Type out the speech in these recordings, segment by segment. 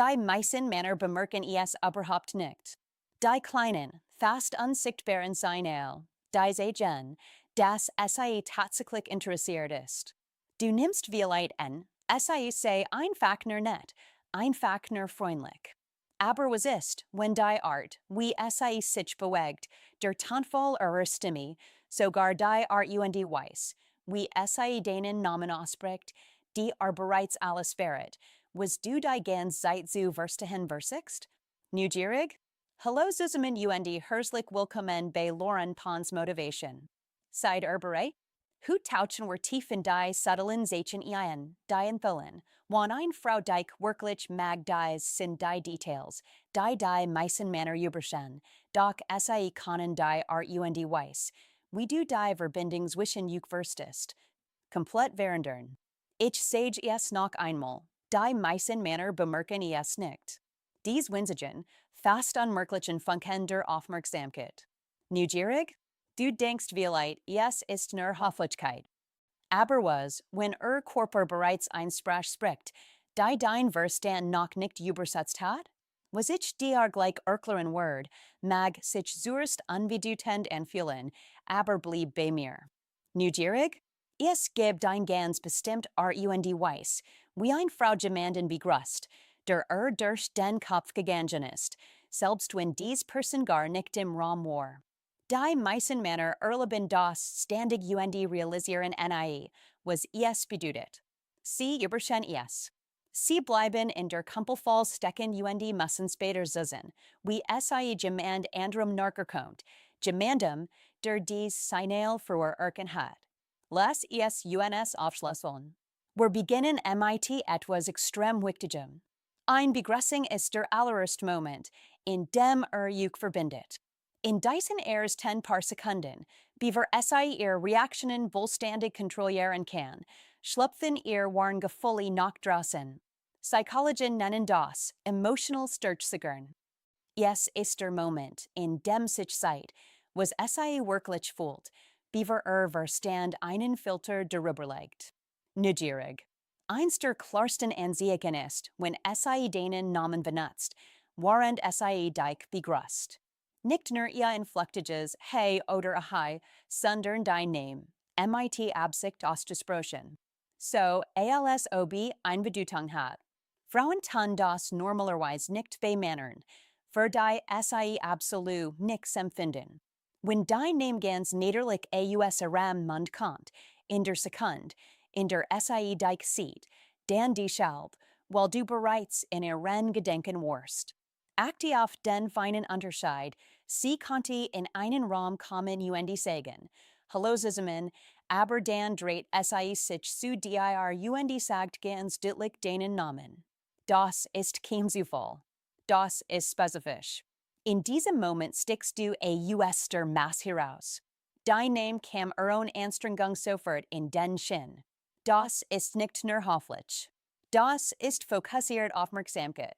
Die meisten Männer bemerken es überhaupt nicht. Die kleinen, fast unsichtbaren Signale, die zeigen, dass es sie tatsächlich interessiert ist. Du nimmst vielleicht an, es sei einfach nur nett, einfach nur freundlich. Aber was ist, wenn die Art, wie es sich bewegt, der Tonfall ihrer Stimme, sogar die Art weiß, wie es deinen Namen ausspricht, die bereits alles verrät, was du die ganz Zeit zu verstehen versuchst? Neugierig? Hallo zusammen herzlich willkommen bei Lauren Pons Motivation. Seid bereit? Hoe tauchen wir tief in die subtlen Zeichen ein, die entfallen, wann eine Frau dich wirklich mag dies sind die Details, die meisten Männer übersehen, doch sie können die Art weiß, wie du die Verbindung zwischen euch verstehst. Komplett verändern. Ich sage es noch einmal, die meisten Männer bemerken es nicht. Dies winzigen, fast unmerklichen Funken der Aufmerksamkeit. Neugierig? Du denkst vielleicht, es ist nur Höflichkeit. Aber was, wenn Körper bereits ein Sprach spricht, die dein Verstand noch nicht übersetzt hat? Was ich dir gleich erklären word, mag sich zuerst unbedeutend anfühlen, aber blieb bei mir. Neugierig? Es gibt ein ganz bestimmt Art weiß, wie eine Frau jemanden begrüßt, der durch den Kopf gegangen ist, selbst wenn dies Person gar nicht im Raum war. Die meisten Männer erleben das ständig realisieren was es bedeutet. Sie übersehen es. Sie bleiben in der Kumpelfall stecken müssen später sehen, wie es jemand anderem nachkommt, jemandem, der dies Signal verursachen hat. Lass es uns aufschlüsseln. Wir beginnen mit etwas extrem Wichtigem. Ein Begrüßung ist der allererste Moment, in dem euch verbindet. In diesen ersten 10 paar Sekunden, bevor es ihre Reaktionen vollständig kontrollieren kann, schlüpfen ihr warn Gefühle nach draußen. Psychologen nennen das emotional Stürzsignal. Es ist der Moment, in dem sich zeigt, was es wirklich fühlt, bevor Verstand einen Filter darüber legt. Neugierig. Eins der klarsten Anzeichen ist, wenn es deinen Namen benutzt, während es dich begrüßt. Nicht nur ihr inflektiges Hey oder Hi, sondern dein Name, Absicht auszusprechen. So, als ob eine Bedeutung hat. Frauen tun das normalerweise nicht bei Männern, für die es absolut nichts empfinden. Wenn dein Name ganz niederlich aus ihrem Mund kommt, in der Sekunde, in der es dich sieht, dann deshalb, weil du bereits in ihren Gedenken warst. Achte auf den feinen Unterschied, sie konnte in einen Raum kommen sagen, Hallo zusammen, aber dann dreht es sich zu dir sagt ganz deutlich deinen Namen. Das ist kein Zufall. Das ist spezifisch. In diesem Moment stickst du aus der Masse heraus. Dein Name kam ohne Anstrengung sofort in den Sinn. Das ist nicht nur höflich. Das ist fokussiert Aufmerksamkeit.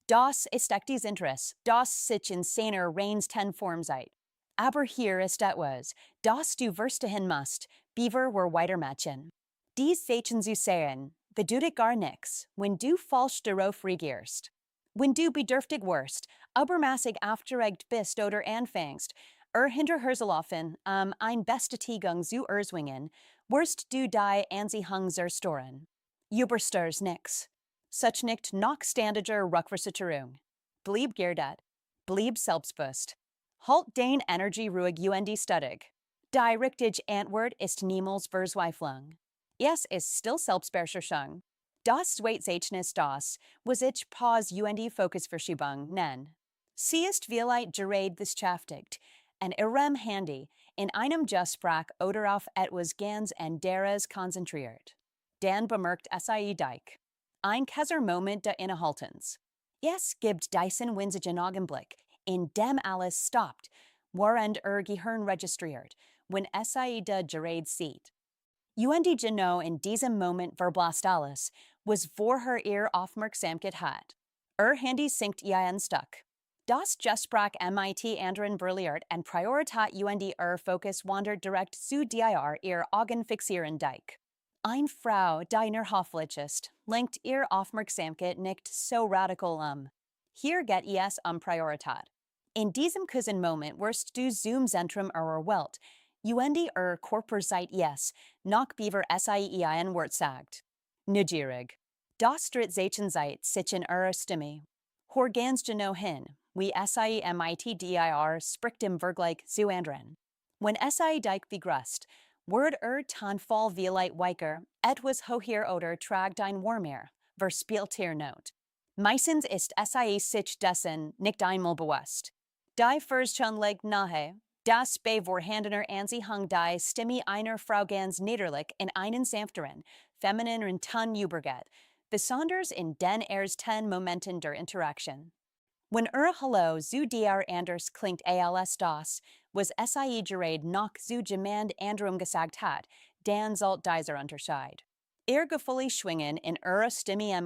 Das ist echtes Interesse, das sich in seiner reinsten Form zeigt. Aber hier ist etwas, das du verstehen musst, bevor wir weitermachen. Dies Zeichen zu sehen, bedeutet gar nichts, wenn du falsch darauf reagierst. Wenn du bedürftig wirst, übermäßig aufgeregt bist oder anfängst, hinterherzulaufen, ein Bestätigung zu erzwingen, wirst du die Anziehung zerstören. Überstörst nix. Such nicht noch ständiger Rückversicherung. Bleib geerdet. Bleib selbstbewusst. Halt dein Energie ruhig stuttig. Die richtige Antwort ist niemals Verzweiflung. Es ist still Selbstbeherrschung. Das Zeichen ist das, was ich Fokusverschiebung nenne. Sie ist vielleicht gerade beschäftigt, an ihrem Handy, in einem Gespräch oder auf etwas ganz anderes konzentriert. Dann bemerkt es dich. Ein kurzer Moment des Innehaltens. Es gibt diesen winzigen Augenblick, in dem alles stoppt, während Gehirn registriert, wenn es de gerade sieht. Genau in diesem Moment verblasst alles, was vorher ihr Aufmerksamkeit hat. Handy sinkt ein Stück. Das Gespräch anderen verliert und Priorität Fokus wandert direkt zu dir ihr Augen fixieren dich. Ein Frau, deiner Hofflichst, lenkt ihr Aufmerksamkeit nicht so radical Hier geht es Priorität. In diesem kurzen Moment wirst du zum Zentrum eurer Welt. Juendi Körperseit yes, nach beaver ein Wort sagt. Neugierig. Das dritt Zeichen sich in eurer Stimme. Horgans geno hin, wie mitdir spricht im Vergleich zu anderen. Wenn dich begrüßt, Word Tonfall vieleit weiker, etwas hoher oder trag dein warmer, verspielt Not. Meistens ist sich dessen nicht einmal bewusst. Die first schon leg nahe, das bei vorhandener Anziehung die Stimme einer Frau ganz niederlich in einen sanfteren, femininen Ton übergeht, besonders in den ersten Momenten der Interaktion. Wenn Hallo zu dir anders klingt als das, was gerade noch zu jemand anderem gesagt hat, dann sollt dieser Unterschied. Gefühle schwingen in Stimme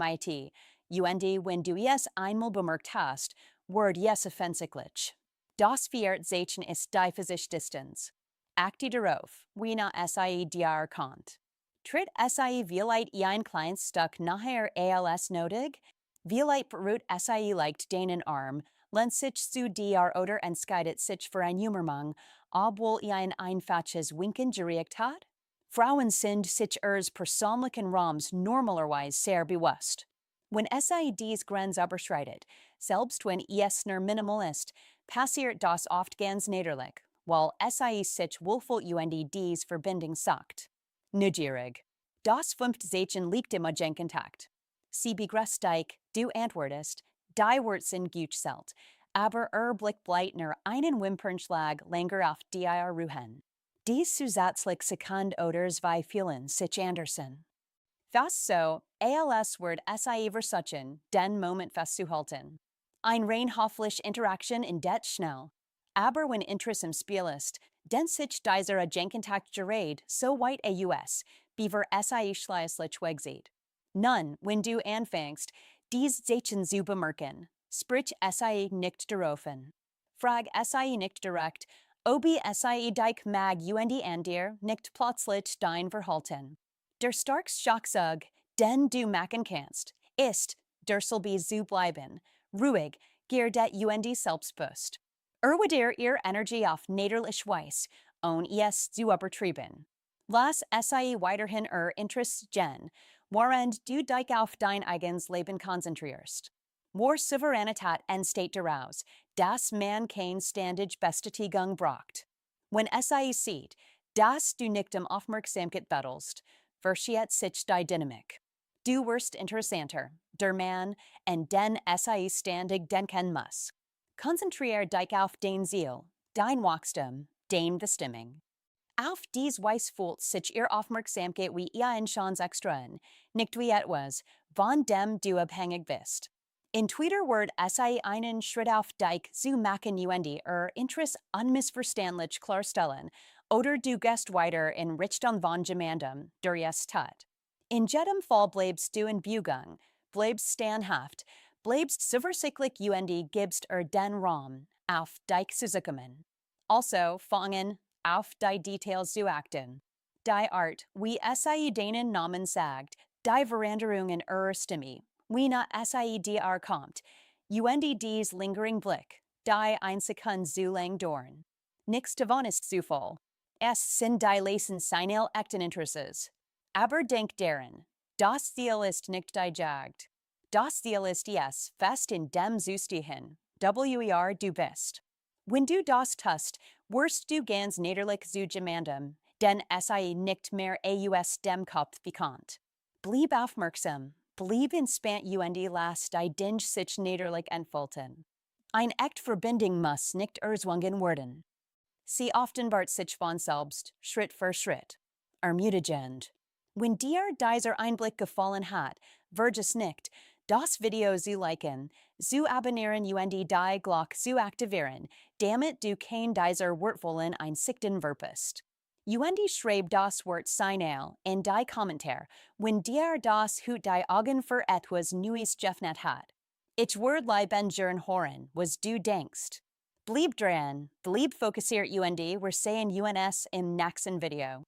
Juendi, wenn du es einmal bemerkt hast, wird es offensichtlich. Das vierte Zeichen ist die physische Distanz. Achte darauf, wie nah dir kommt. Tritt vielleicht ein kleines Stück nachher als nötig? Vielleicht berührt leicht deinen Arm, lehnt sich zu dir oder entscheidet sich für ein Hummermang, obwohl ein einfaches Winken geregt hat? Frauen sind sich ihres persönlichen Raums normalerweise sehr bewusst. Wenn dies Grenze überschreitet, selbst wenn es nur minimal ist, passiert das oft ganz natürlich, weil sich wohlfühlt dies Verbindung sagt. Neugierig. Das fünfte Zeichen liegt im Augenkontakt. Sie begrüßt dich, du antwortest, die Wort sind gut selt, aber Blick bleibt nur einen Wimpernschlag länger auf dir ruhen. Dies zusätzlich Sekund oder zwei fühlen sich andersen. Fast so, als wird versuchen, den Moment festzuhalten. Ein rein hofflich Interaktion in det schnell. Aber wenn Interesse im Spiel ist, dann sich dieser Augenkontakt gerät so weit beaver schließlich wegsieht. Nun, wenn du anfängst, dies Zeichen zu bemerken, sprich nicht daraufhin. Frag nicht direkt, ob dich mag an dir nicht plötzlich dein Verhalten. Der starkste Schachzug, den du machen kannst, ist, der soll zu bleiben, ruhig, gerdet selbstbewusst. Wird ihr Energie auf niederlich Weise, ohne es zu übertrieben. Lass weiterhin Interesse gen, während du dich auf dein eigenes Leben konzentrierst. More Souveränität entsteht daraus, dass man kein ständig Bestätigung braucht. Wenn sieht, dass du nicht Aufmerksamkeit bettelst, verschiert sich die Dynamik. Du wirst interessanter, der Mann, und den ständig denken muss. Konzentriere dich auf dein Ziel, dein Wachstum, deine Bestimmung. Auf dies Weise fühlt sich ihr Aufmerksamkeit wie ein Chance extraen, nicht wie etwas, von dem du abhängig bist. In Twitter wird einen Schritt auf dich zu machen Interesse unmissverständlich klarstellen, oder du gehst weiter in Richtung von jemandem, der es tut. In jedem Fall bleibst du in Bewegung, bleibst standhaft, bleibst zuversichtlich gibst den Raum, auf dich zu kommen. Also fangen auf die Details zu achten. Die Art, wie deinen Namen sagt, die Veränderung in Stimme, wie nah dir kommt, dies lingering Blick, die ein Sekund zu lang dauern. Nichts davon ist Zufall. Es sind die leisen Signale echten Interesses. Aber denk daran, das Ziel ist nicht die Jagd. Das Ziel ist es, fest in dem zu stehen, du bist. Wenn du das tust, wirst du ganz niederlich zu jemandem, denn nicht mehr aus dem Kopf bekannt. Blieb aufmerksam, blieb entspannt lass die Dinge sich niederlich entfalten. Ein echt Verbindung muss nicht erzwungen werden. Sie offenbart sich von selbst, Schritt für Schritt. Ermutigend. Wenn dir dieser Einblick gefallen hat, vergiss nicht, das Video zu liken, zu abonnieren die Glock zu aktivieren, damit du kein dieser wertvollen Einsichten verpasst. Schreib das Wort Signal in die Kommentar, wenn dir das Hut die Augen für etwas Neues geöffnet hat. Ich würde lieber hören, was du denkst. Bleib dran, bleib fokussiert wir sehen uns im nächsten Video.